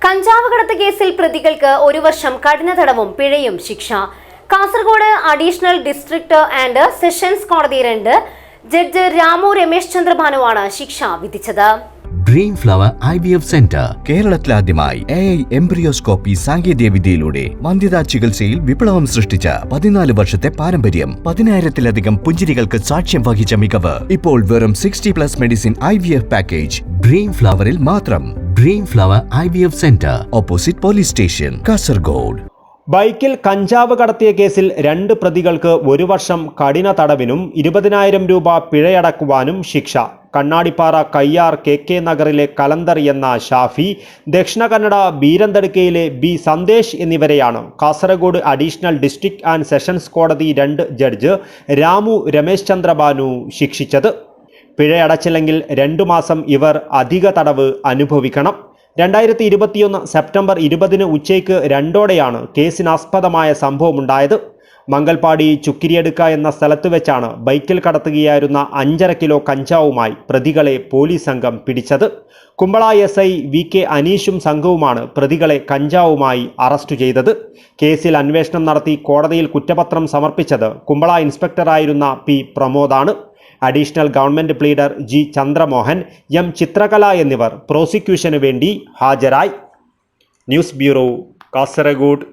കഞ്ചാവ് കടത്ത് കേസിൽ പ്രതികൾക്ക് 1 വർഷം കഠിന തടവും പിഴയും ശിക്ഷ. Kasaragod additional district and sessions കോടതി 2 ജഡ്ജ് രാമു രമേശ് ചന്ദ്ര ഭാനുവാണ് ശിക്ഷ വിധിച്ചത്. ഡ്രീം ഫ്ലവർ IVF സെന്റർ കേരളത്തിലാദ്യമായി AI എംബ്രിയോസ്കോപ്പി സാങ്കേതികവിദ്യയിലൂടെ വന്ധ്യതാ ചികിത്സയിൽ വിപ്ലവം സൃഷ്ടിച്ച 14 വർഷത്തെ പാരമ്പര്യം, 10,000-ലധികം പുഞ്ചിരികൾക്ക് സാക്ഷ്യം വഹിച്ച മികവ്. ഇപ്പോൾ വെറും 60+ മെഡിസിൻ IVF പാക്കേജ് ഡ്രീം ഫ്ലവറിൽ മാത്രം. Dream flower IVF centre, opposite police station, Kasaragod. ബൈക്കിൽ കഞ്ചാവ് കടത്തിയ കേസിൽ 2 പ്രതികൾക്ക് 1 വർഷം കഠിന തടവിനും 20,000 രൂപ പിഴയടക്കുവാനും ശിക്ഷ. കണ്ണാടിപ്പാറ കയ്യാർ KK നഗറിലെ കലന്തർ എന്ന ഷാഫി, ദക്ഷിണ കന്നഡ ബീരന്തടുക്കയിലെ B സന്ദേശ് എന്നിവരെയാണ് Kasaragod additional district and sessions കോടതി 2 ജഡ്ജ് രാമു രമേശ് ചന്ദ്ര ഭാനു ശിക്ഷിച്ചത്. പിഴയടച്ചില്ലെങ്കിൽ 2 മാസം ഇവർ അധിക തടവ് അനുഭവിക്കണം. 2021 സെപ്റ്റംബർ 20 ഉച്ചയ്ക്ക് 2ഓടെയാണ് കേസിനാസ്പദമായ സംഭവമുണ്ടായത്. മംഗൽപാടി ചുക്കിരിയടുക്ക എന്ന സ്ഥലത്ത് വെച്ചാണ് ബൈക്കിൽ കടത്തുകയായിരുന്ന 5.5 കിലോ കഞ്ചാവുമായി പ്രതികളെ പോലീസ് സംഘം പിടിച്ചത്. കുമ്പള SI VK അനീഷും സംഘവുമാണ് പ്രതികളെ കഞ്ചാവുമായി അറസ്റ്റ് ചെയ്തത്. കേസിൽ അന്വേഷണം നടത്തി കോടതിയിൽ കുറ്റപത്രം സമർപ്പിച്ചത് കുമ്പള ഇൻസ്പെക്ടറായിരുന്ന P പ്രമോദാണ്. അഡീഷണൽ ഗവൺമെന്റ് പ്ലീഡർ G ചന്ദ്രമോഹൻ, M ചിത്രകല എന്നിവർ പ്രോസിക്യൂഷന് വേണ്ടി ഹാജരായി. News bureau, Kasaragod.